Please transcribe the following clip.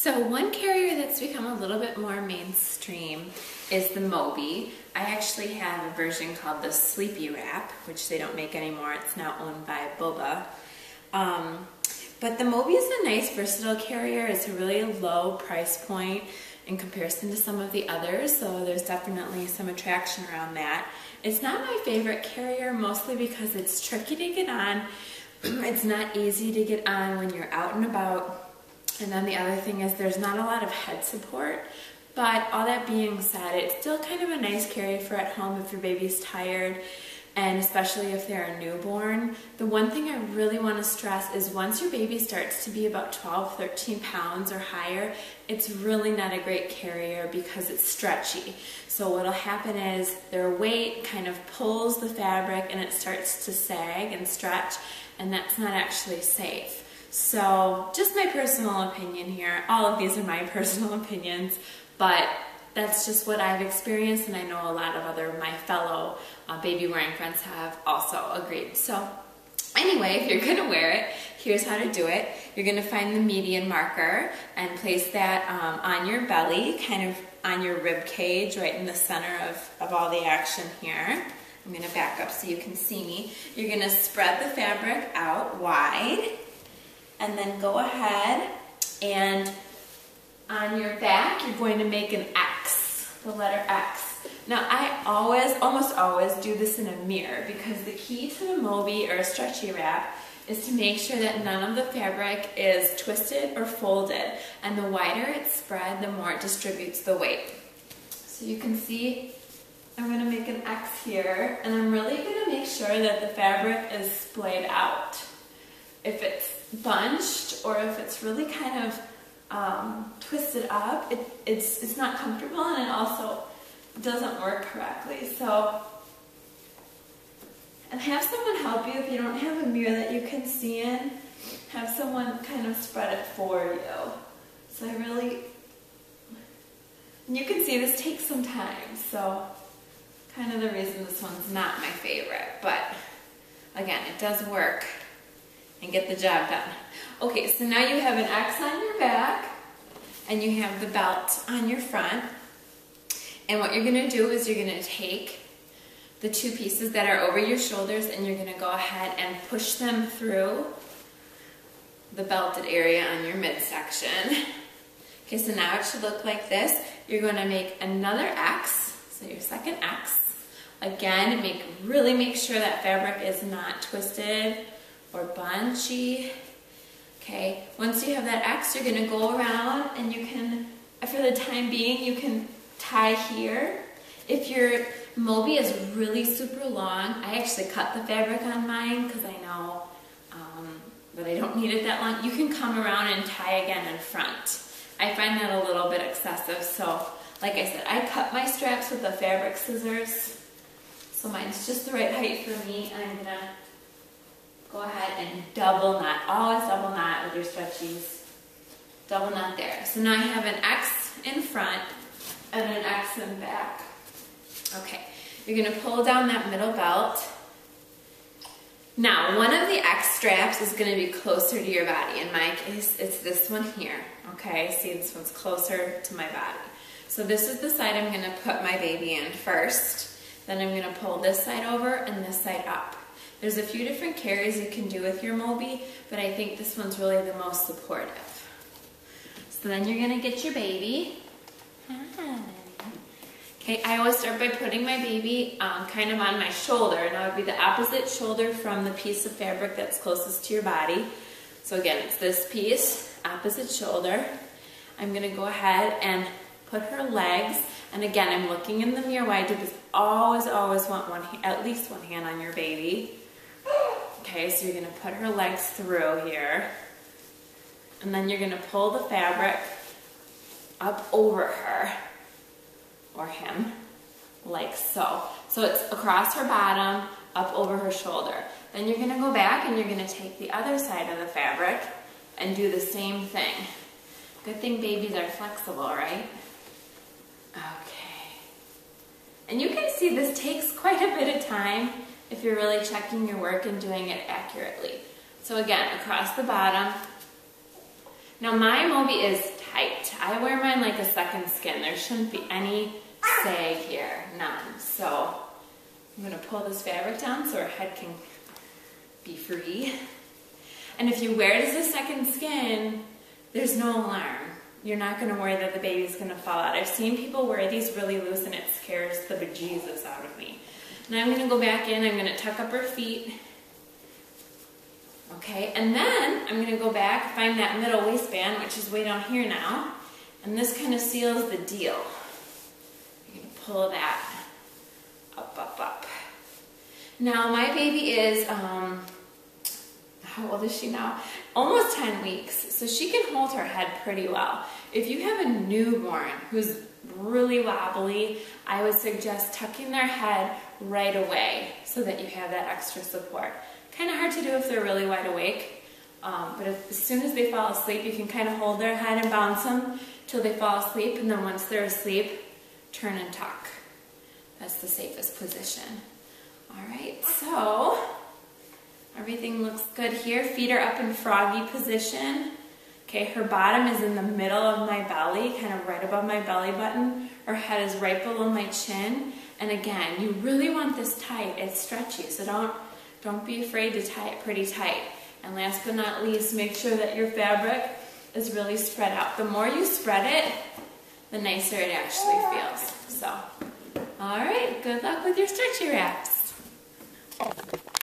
So one carrier that's become a little bit more mainstream is the Moby. I actually have a version called the Stretchy Wrap, which they don't make anymore. It's now owned by Moby. But the Moby is a nice versatile carrier. It's a really low price point in comparison to some of the others, so there's definitely some attraction around that. It's not my favorite carrier, mostly because it's tricky to get on. It's not easy to get on when you're out and about. And then the other thing is there's not a lot of head support. But all that being said, it's still kind of a nice carrier for at home if your baby's tired, and especially if they're a newborn. The one thing I really want to stress is once your baby starts to be about 12, 13 pounds or higher, it's really not a great carrier because it's stretchy. So what'll happen is their weight kind of pulls the fabric and it starts to sag and stretch, and that's not actually safe. So just my personal opinion here. All of these are my personal opinions, but that's just what I've experienced, and I know a lot of my fellow baby wearing friends have also agreed. So anyway, if you're gonna wear it, here's how to do it. You're gonna find the median marker and place that on your belly, kind of on your rib cage, right in the center of all the action here. I'm gonna back up so you can see me. You're gonna spread the fabric out wide, and then go ahead and on your back, you're going to make an X, the letter X. Now, I almost always do this in a mirror because the key to the Moby or a stretchy wrap is to make sure that none of the fabric is twisted or folded. And the wider it's spread, the more it distributes the weight. So you can see I'm going to make an X here, and I'm really going to make sure that the fabric is splayed out. If it's bunched or if it's really kind of twisted up, it's not comfortable, and it also doesn't work correctly. So, and have someone help you if you don't have a mirror that you can see in. Have someone kind of spread it for you. So and you can see this takes some time, so kind of the reason this one's not my favorite, but again, it does work and get the job done. Okay, so now you have an X on your back and you have the belt on your front. And what you're gonna do is you're gonna take the two pieces that are over your shoulders and you're gonna go ahead and push them through the belted area on your midsection. Okay, so now it should look like this. You're gonna make another X, so your second X. Again, really make sure that fabric is not twisted or bunchy. Okay, once you have that X, you're gonna go around and you can, for the time being, you can tie here. If your Moby is really super long, I actually cut the fabric on mine because I know that I don't need it that long. You can come around and tie again in front. I find that a little bit excessive, so like I said, I cut my straps with the fabric scissors, so mine's just the right height for me. I'm gonna go ahead and double knot. Always double knot with your stretchies. Double knot there. So now I have an X in front and an X in back. Okay, you're gonna pull down that middle belt. Now, one of the X straps is gonna be closer to your body. In my case, it's this one here. Okay, see, this one's closer to my body. So this is the side I'm gonna put my baby in first. Then I'm gonna pull this side over and this side up. There's a few different carries you can do with your Moby, but I think this one's really the most supportive. So then you're gonna get your baby. Okay, I always start by putting my baby kind of on my shoulder, and that would be the opposite shoulder from the piece of fabric that's closest to your body. So again, it's this piece, opposite shoulder. I'm gonna go ahead and put her legs, and again, I'm looking in the mirror. What I do is always want at least one hand on your baby. Okay, so you're gonna put her legs through here, and then you're gonna pull the fabric up over her, or him, like so. So it's across her bottom, up over her shoulder. Then you're gonna go back and you're gonna take the other side of the fabric and do the same thing. Good thing babies are flexible, right? Okay. And you can see this takes quite a bit of time if you're really checking your work and doing it accurately. So again, across the bottom. Now my Moby is tight. I wear mine like a second skin. There shouldn't be any sag here, none. So I'm gonna pull this fabric down so her head can be free. And if you wear it as a second skin, there's no alarm. You're not gonna worry that the baby's gonna fall out. I've seen people wear these really loose and it scares the bejesus out of me. Now I'm gonna go back in, I'm gonna tuck up her feet. Okay, and then I'm gonna go back, find that middle waistband, which is way down here now, and this kind of seals the deal. I'm gonna pull that up, up, up. Now my baby is, how old is she now? Almost 10 weeks, so she can hold her head pretty well. If you have a newborn who's really wobbly, I would suggest tucking their head right away so that you have that extra support. Kind of hard to do if they're really wide awake, but as soon as they fall asleep, you can kind of hold their head and bounce them till they fall asleep, and then once they're asleep, turn and tuck. That's the safest position. All right, so everything looks good here. Feet are up in froggy position. Okay, her bottom is in the middle of my belly, kind of right above my belly button. Her head is right below my chin. And again, you really want this tight. It's stretchy, so don't be afraid to tie it pretty tight. And last but not least, make sure that your fabric is really spread out. The more you spread it, the nicer it actually feels. So, all right, good luck with your stretchy wraps.